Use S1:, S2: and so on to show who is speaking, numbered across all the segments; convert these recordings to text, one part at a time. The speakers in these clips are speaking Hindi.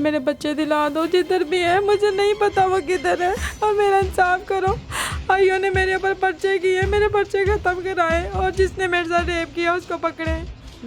S1: मेरे बच्चे दिला दो, जिधर भी है मुझे नहीं पता वो किधर है, और मेरा इंसाफ करो। भाइयों ने मेरे ऊपर पर्चे किए, मेरे पर्चे खत्म कराए, और जिसने मेरे साथ रेप किया उसको पकड़े।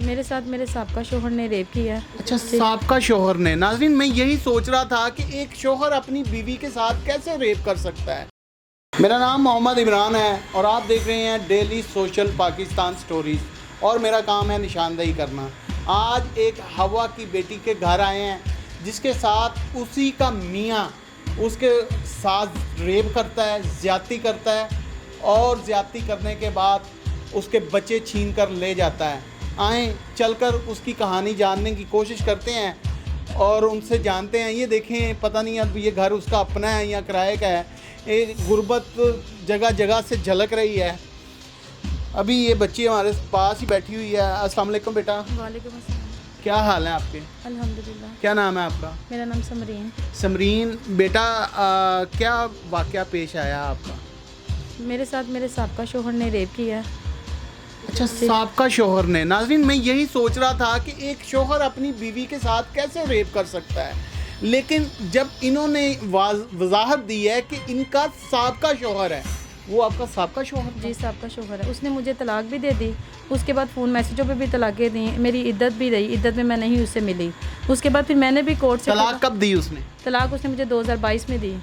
S1: मेरे साथ मेरे साबका शोहर ने रेप किया।
S2: अच्छा, साबका शोहर ने। नाज़रीन, मैं यही सोच रहा था कि एक शोहर अपनी बीवी के साथ कैसे रेप कर सकता है। मेरा नाम मोहम्मद इमरान है और आप देख रहे हैं डेली सोशल पाकिस्तान स्टोरीज़, और मेरा काम है निशानदेही करना। आज एक हवा की बेटी के घर आए हैं जिसके साथ उसी का मियाँ उसके साथ रेप करता है, ज़्यादती करता है, और ज़्यादती करने के बाद उसके बच्चे छीन कर ले जाता है। आएँ चलकर उसकी कहानी जानने की कोशिश करते हैं और उनसे जानते हैं। ये देखें, पता नहीं अब ये घर उसका अपना है या किराए का है। एक गुर्बत जगह जगह से झलक रही है। अभी ये बच्ची हमारे पास ही बैठी हुई है। अस्सलाम वालेकुम बेटा।
S1: वालेकुम अस्सलाम।
S2: क्या हाल है आपके?
S1: अल्हम्दुलिल्लाह।
S2: क्या नाम है आपका?
S1: मेरा नाम समरीन।
S2: समरीन बेटा, क्या वाक़या पेश आया आपका?
S1: मेरे साथ मेरे साबका शोहर ने रेप किया।
S2: अच्छा, साबका शोहर ने। नाज़रीन, मैं यही सोच रहा था कि एक शोहर अपनी बीवी के साथ कैसे रेप कर सकता है, लेकिन जब इन्होंने वजाहत दी है कि इनका साबका शोहर है, वो आपका साबका शोहर?
S1: जी, साबका शोहर है। उसने मुझे तलाक भी दे दी, उसके बाद फ़ोन मैसेजों पे भी तलाक़ें दी, मेरी इद्दत भी रही, इद्दत में मैं नहीं उससे मिली। उसके बाद फिर मैंने भी कोर्ट से
S2: तलाक कब दी उसने?
S1: तलाक उसने मुझे 2022 में दी।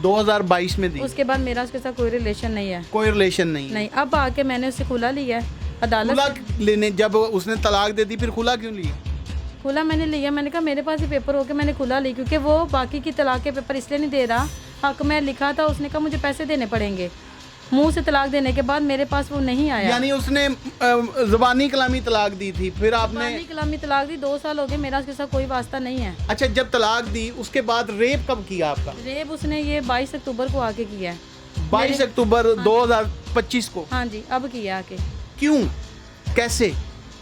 S2: 2022 में दी?
S1: उसके बाद मेरा उसके साथ कोई रिलेशन नहीं है।
S2: कोई रिलेशन नहीं?
S1: नहीं। अब आके मैंने उससे खुला लिया है अदालत
S2: खुला
S1: से।
S2: लेने जब उसने तलाक दे दी फिर खुला क्यों लिया?
S1: खुला मैंने लिया, मैंने कहा मेरे पास ही पेपर हो के मैंने खुला ली, क्योंकि वो बाकी की तलाक के पेपर इसलिए नहीं दे रहा। हक में लिखा था, उसने कहा मुझे पैसे देने पड़ेंगे। मुंह से तलाक देने के बाद मेरे पास वो नहीं आया।
S2: यानी उसने ज़बानी कलामी तलाक दी थी, फिर आपने?
S1: ज़बानी कलामी तलाक दी। 2 साल हो गए, मेरा उसके साथ कोई वास्ता नहीं है।
S2: अच्छा, जब तलाक दी उसके बाद रेप कब किया आपका?
S1: रेप उसने ये 22 अक्टूबर को आके किया है।
S2: 22 अक्टूबर 2025 को?
S1: हाँ जी, अब किया आके।
S2: क्यों, कैसे?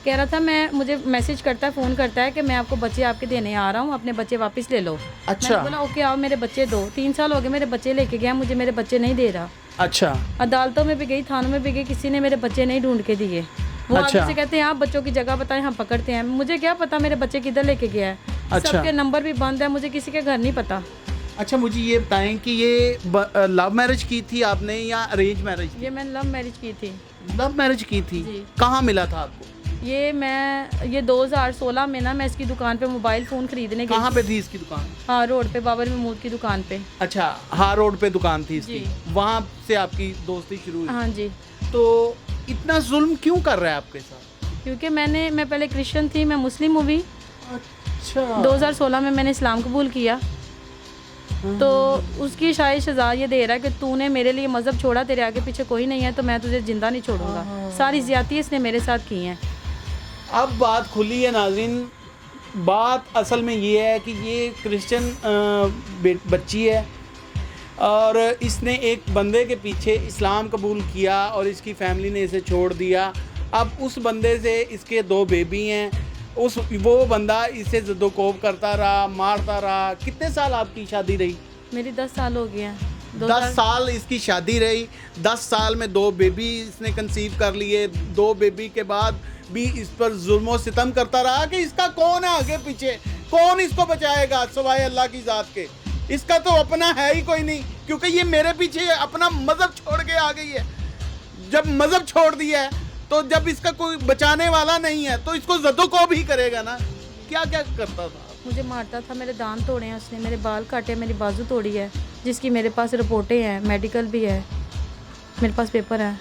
S1: कह रहा था मुझे मैसेज करता है, फ़ोन करता है कि मैं आपको बच्चे आपके देने आ रहा हूँ, अपने बच्चे वापस ले लो।
S2: अच्छा।
S1: मैंने बोला ओके आओ, मेरे बच्चे दो। 3 साल हो गए मेरे बच्चे लेके गया, मुझे मेरे बच्चे नहीं दे रहा।
S2: अच्छा।
S1: अदालतों में भी गई, थानों में भी गई, किसी ने मेरे बच्चे नहीं ढूंढ के दिए। वो
S2: अच्छा।
S1: आगे से कहते हैं आप बच्चों की जगह बताएं, हम पकड़ते हैं। मुझे क्या पता मेरे बच्चे किधर लेके गया है।
S2: अच्छा।
S1: सबके नंबर भी बंद है, मुझे किसी के घर नहीं पता।
S2: अच्छा, मुझे ये बताएं कि ये लव मैरिज की थी आपने या अरेंज मैरिज?
S1: ये मैंने लव मैरिज की थी।
S2: लव मैरिज की थी?
S1: जी।
S2: कहाँ मिला था आपको?
S1: ये 2016 में ना मैं इसकी दुकान पे मोबाइल फ़ोन खरीदने गई।
S2: कहाँ पे थी इसकी दुकान?
S1: हाँ, रोड पे, बाबर महमूद की दुकान पे।
S2: अच्छा, हाँ, रोड पे दुकान थी इसकी,
S1: जी।
S2: वहाँ से आपकी दोस्ती शुरू हुई?
S1: हाँ जी।
S2: तो इतना जुल्म क्यों कर रहा है आपके साथ?
S1: क्योंकि मैं पहले क्रिश्चियन थी, मैं मुस्लिम हुई।
S2: अच्छा।
S1: 2016 में मैंने इस्लाम कबूल किया, तो उसकी शायद सज़ा ये दे रहा है कि तूने मेरे लिए मज़हब छोड़ा, तेरे आगे पीछे कोई नहीं है, तो मैं तुझे ज़िंदा नहीं छोड़ूंगा। सारी ज़्यादती इसने मेरे साथ की हैं।
S2: अब बात खुली है नाज़रीन। बात असल में ये है कि ये क्रिश्चियन बच्ची है और इसने एक बंदे के पीछे इस्लाम कबूल किया और इसकी फैमिली ने इसे छोड़ दिया। अब उस बंदे से इसके 2 बेबी हैं। वो बंदा इसे ज़दोकोब करता रहा, मारता रहा। कितने साल आपकी शादी रही?
S1: मेरी 10 साल हो गए हैं।
S2: 10 साल इसकी शादी रही। 10 साल में 2 बेबी इसने कंसीव कर लिए। 2 बेबी के बाद भी इस पर जुल्म और सितम करता रहा कि इसका कौन है आगे पीछे, कौन इसको बचाएगा सिवाय अल्लाह की ज़ात के। इसका तो अपना है ही कोई नहीं, क्योंकि ये मेरे पीछे अपना मज़हब छोड़ के आ गई है। जब मज़हब छोड़ दिया है तो जब इसका कोई बचाने वाला नहीं है तो इसको ज़दोकोब ही करेगा ना। क्या क्या करता था?
S1: मुझे मारता था, मेरे दांत तोड़े हैं उसने, मेरे बाल काटे, मेरी बाजू तोड़ी है, जिसकी मेरे पास रिपोर्टें हैं, मेडिकल भी है, मेरे पास पेपर है।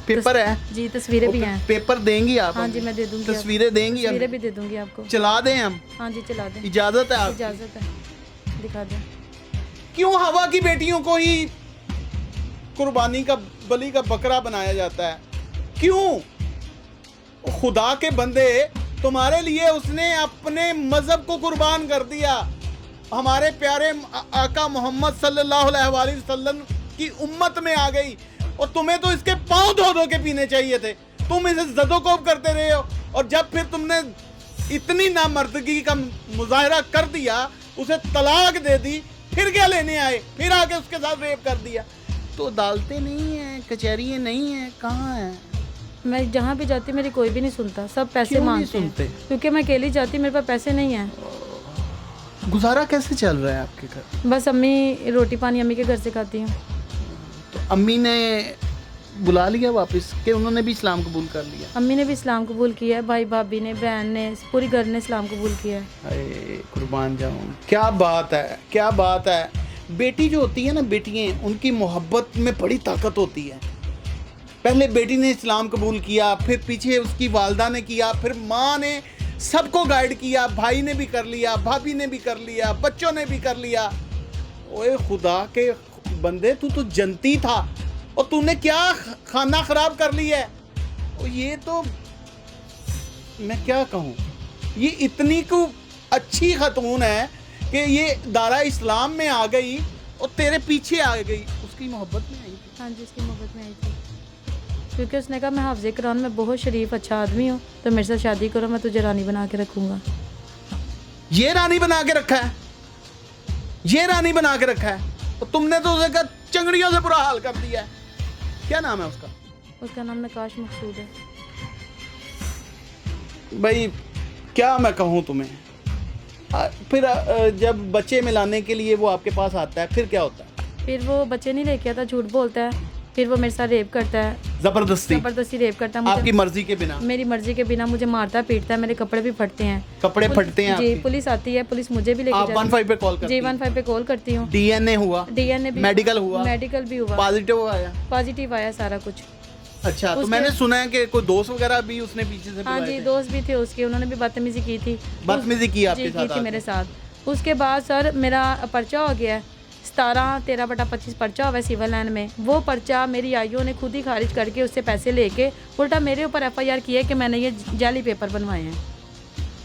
S2: पेपर है?
S1: जी, तस्वीरें भी हैं।
S2: पेपर देंगी आप?
S1: हाँ जी, मैं दे दूंगी।
S2: तस्वीरें देंगी?
S1: तस्वीरें भी दे दूंगी आपको।
S2: चला दें हम?
S1: हाँ जी, चला दें।
S2: इजाज़त है?
S1: इजाज़त है, दिखा दें।
S2: क्यों हवा की बेटियों को ही कुर्बानी का, बलि का बकरा बनाया जाता है? क्यों? खुदा के बंदे, तुम्हारे लिए उसने अपने मजहब को कुर्बान कर दिया। हमारे प्यारे आका मोहम्मद सल्लल्लाहु अलैहि वसल्लम की उम्मत में आ गई और तुम्हें तो इसके पांव धो धो के पीने चाहिए थे। तुम इसे ज़दोकोब करते रहे हो और जब फिर तुमने इतनी नामर्दगी का मुजाहरा कर दिया, उसे तलाक दे दी, फिर क्या लेने आए? फिर आके उसके साथ रेप कर दिया। तो अदालतें नहीं हैं, कचहरियाँ नहीं हैं, कहाँ हैं?
S1: मैं जहाँ भी जाती मेरी कोई भी नहीं सुनता, सब पैसे
S2: क्यों नहीं
S1: मांगते हैं।
S2: सुनते?
S1: क्योंकि मैं अकेली जाती, मेरे पास पैसे नहीं हैं।
S2: गुजारा कैसे चल रहा है आपके घर?
S1: बस अम्मी रोटी पानी अम्मी के घर से खाती हूँ।
S2: तो अम्मी ने बुला लिया वापस कि उन्होंने भी इस्लाम कबूल कर लिया?
S1: अम्मी ने भी इस्लाम कबूल किया है, भाई भाभी ने, बहन ने, पूरी घर ने इस्लाम कबूल किया है।
S2: अरे कुर्बान जाऊँ, क्या बात है, क्या बात है। बेटी जो होती है ना, बेटियाँ, उनकी मोहब्बत में बड़ी ताकत होती है। पहले बेटी ने इस्लाम कबूल किया, फिर पीछे उसकी वालदा ने किया, फिर माँ ने सबको गाइड किया, भाई ने भी कर लिया, भाभी ने भी कर लिया, बच्चों ने भी कर लिया। ओए खुदा के बंदे, तू तो जनती था और तूने क्या खाना खराब कर लिया है। और ये तो मैं क्या कहूँ, ये इतनी को अच्छी खतून है कि ये दारा इस्लाम में आ गई और तेरे पीछे आ गई। उसकी मोहब्बत में आई थी?
S1: हाँ जी, उसकी मोहब्बत में आई थी, क्योंकि उसने कहा मैं हाफ़िज़ कुरान में बहुत शरीफ अच्छा आदमी हूँ, तो मेरे साथ शादी करो, मैं तुझे रानी बना के रखूँगा।
S2: ये रानी बना के रखा है, ये रानी बना के रखा है। और तुमने तो उसे चंगड़ियों से बुरा हाल कर दिया है। क्या नाम है उसका?
S1: उसका नाम नकाश मकसूद है।
S2: भाई क्या मैं कहूँ तुम्हें। फिर जब बच्चे मिलाने के लिए वो आपके पास आता है, फिर क्या होता है?
S1: फिर वो बच्चे नहीं लेके आता, झूठ बोलता है, फिर वो मेरे साथ रेप करता है, ज़बरदस्ती रेप करता है मुझे,
S2: आपकी मर्जी के बिना?
S1: मेरी मर्जी के बिना मुझे मारता पीटता है, मेरे कपड़े भी फटते हैं।
S2: कपड़े फटते हैं
S1: जी,
S2: आपके?
S1: पुलिस आती है, पुलिस मुझे भी लेके
S2: आप 15 पे कॉल करती
S1: जी 15 पे कॉल करती हूँ।
S2: डीएनए हुआ?
S1: डीएनए भी,
S2: मेडिकल हुआ?
S1: मेडिकल भी हुआ,
S2: पॉजिटिव आया?
S1: पॉजिटिव आया सारा कुछ।
S2: अच्छा, तो मैंने सुना है कि कोई दोस्त वगैरह भी उसने पीछे से
S1: हाँ जी, दोस्त भी थे उसके, उन्होंने भी बदतमीजी की थी।
S2: बदतमीजी की आपके साथ?
S1: थी मेरे साथ। उसके बाद सर मेरा पर्चा हो गया 17/13/25 पर्चा हुआ है सिविल लाइन में। वो पर्चा मेरी आईओ ने खुद ही खारिज करके उससे पैसे लेके उल्टा मेरे ऊपर एफआईआर किया कि मैंने ये जाली पेपर बनवाए हैं।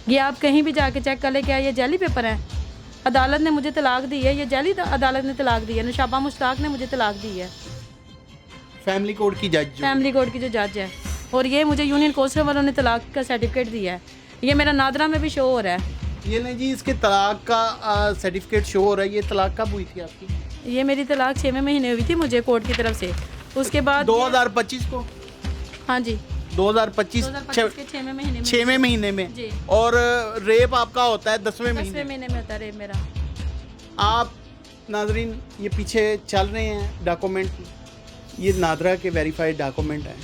S1: ये आप कहीं भी जाके चेक कर ले, क्या ये जाली पेपर है? अदालत ने मुझे तलाक दी है, ये जाली अदालत ने तलाक दी है। नशाबा मुश्ताक ने मुझे तलाक दी है,
S2: फैमिली कोर्ट की जज,
S1: फैमिली कोर्ट की जो जज है। और ये मुझे यूनियन काउंसिल वालों ने तलाक का सर्टिफिकेट दिया है, ये मेरा नादरा में भी शो हो रहा है।
S2: ये नहीं जी, इसके तलाक का सर्टिफिकेट शो हो रहा है। ये तलाक कब हुई थी आपकी?
S1: ये मेरी तलाक 6वें महीने हुई थी मुझे कोर्ट की तरफ से। उसके बाद
S2: 2025 को?
S1: हाँ जी,
S2: 2025
S1: के 6वें महीने में।
S2: 6वें महीने में
S1: जी।
S2: और रेप आपका होता है 10वें महीने?
S1: 10वें महीने में होता है रेप मेरा।
S2: आप नाजरीन ये पीछे चल रहे हैं डॉक्यूमेंट, ये नादरा के वेरीफाइड डॉक्यूमेंट है।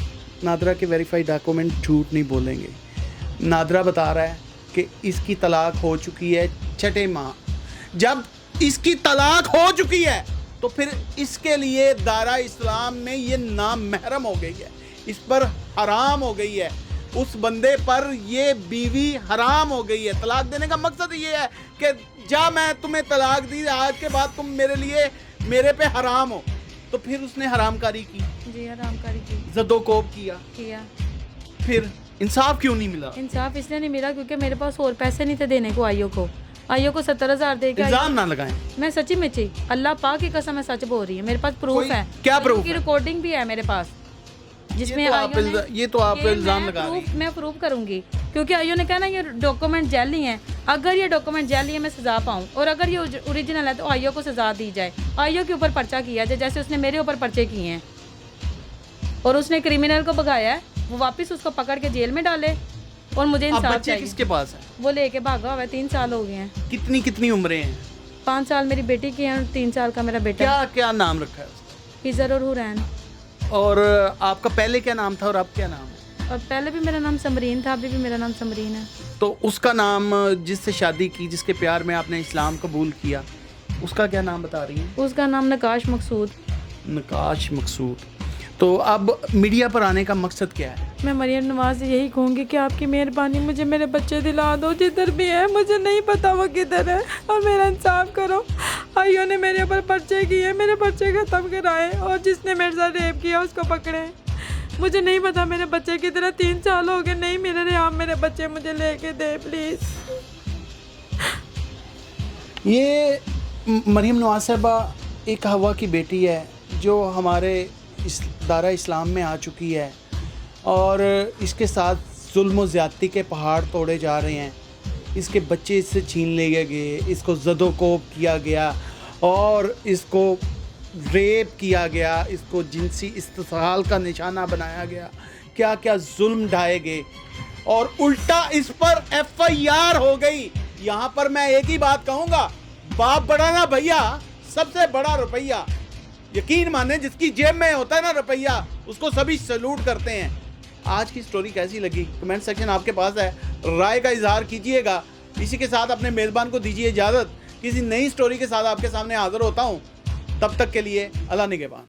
S2: नादरा के वेरीफाइड डॉक्यूमेंट झूठ नहीं बोलेंगे। नादरा बता रहा है कि इसकी तलाक हो चुकी है 6ठे माह। जब इसकी तलाक हो चुकी है तो फिर इसके लिए दारा इस्लाम में ये नाम महरम हो गई है, इस पर हराम हो गई है, उस बंदे पर ये बीवी हराम हो गई है। तलाक देने का मकसद ये है कि जा मैं तुम्हें तलाक दी, आज के बाद तुम मेरे लिए मेरे पे हराम हो। तो फिर उसने हरामकारी की?
S1: जी, हरामकारी की,
S2: ज़दोकोब किया। फिर इंसाफ क्यों नहीं मिला?
S1: इंसाफ इसलिए नहीं मिला क्योंकि मेरे पास और पैसे नहीं थे देने को। आईओ को 70,000 दे के
S2: इल्जाम ना लगाएं।
S1: मैं सच्ची में ची, अल्लाह पाक की कसम मैं सच बोल रही है, मेरे पास प्रूफ है।
S2: क्या प्रूफ?
S1: की रिकॉर्डिंग भी है मेरे पास, जिसमें
S2: ये तो आप इल्जाम लगा रही हैं।
S1: मैं प्रूफ करूंगी क्योंकि आईओ ने कहा ना ये डॉक्यूमेंट जाली हैं। अगर ये डॉक्यूमेंट जाली है मैं सजा पाऊँ, और अगर ये ओरिजिनल है तो आईओ को सजा दी जाए। आईओ के ऊपर पर्चा किया जाए जैसे उसने मेरे ऊपर पर्चे किए हैं, और उसने क्रिमिनल को भगाया है, वो वापस उसको पकड़ के जेल में डाले। और मुझे इंसाफ चाहिए।
S2: किसके पास है?
S1: वो लेके भागा हुआ है, 3 साल हो गए हैं।
S2: कितनी उम्रें हैं?
S1: 5 साल मेरी बेटी की है और 3 साल का मेरा बेटा।
S2: क्या नाम रखा है उसका?
S1: हिजर और हुरैन।
S2: और आपका पहले क्या नाम था और अब क्या नाम है?
S1: और पहले भी मेरा नाम समरीन था, अभी भी मेरा नाम समरीन है।
S2: तो उसका नाम, जिससे शादी की, जिसके प्यार में आपने इस्लाम कबूल किया, उसका क्या नाम बता रही हैं?
S1: उसका नाम नकाश मकसूद।
S2: नकाश मकसूद। तो अब मीडिया पर आने का मकसद क्या है?
S1: मैं मरियम नवाज से यही कहूँगी कि आपकी मेहरबानी मुझे मेरे बच्चे दिला दो, जिधर भी है। मुझे नहीं पता वो किधर है, और मेरा इंसाफ करो। आईओ ने मेरे ऊपर पर्चे किए, मेरे पर्चे खत्म कराए, और जिसने मेरे साथ रेप किया उसको पकड़े। मुझे नहीं पता मेरे बच्चे किधर है। 3 साल हो गए नहीं मिल रहे। आप मेरे बच्चे मुझे लेके दे प्लीज़।
S2: ये मरियम नवाज साहबा एक हवा की बेटी है जो हमारे इस दारा इस्लाम में आ चुकी है, और इसके साथ जुल्म और ज़्यादती के पहाड़ तोड़े जा रहे हैं। इसके बच्चे इससे छीन लिए गए, इसको ज़दोकोब किया गया, और इसको रेप किया गया, इसको जिनसी इस्तेसाल का निशाना बनाया गया, क्या क्या जुल्म ढाए गए, और उल्टा इस पर एफआईआर हो गई यहाँ पर मैं एक ही बात कहूंगा, बाप बड़ा ना भैया, सबसे बड़ा रुपया। यकीन माने जिसकी जेब में होता है ना रुपया, उसको सभी सैल्यूट करते हैं। आज की स्टोरी कैसी लगी कमेंट सेक्शन आपके पास है, राय का इजहार कीजिएगा। इसी के साथ अपने मेजबान को दीजिए इजाजत। किसी नई स्टोरी के साथ आपके सामने हाजिर होता हूं, तब तक के लिए अल्लाह निगहबान।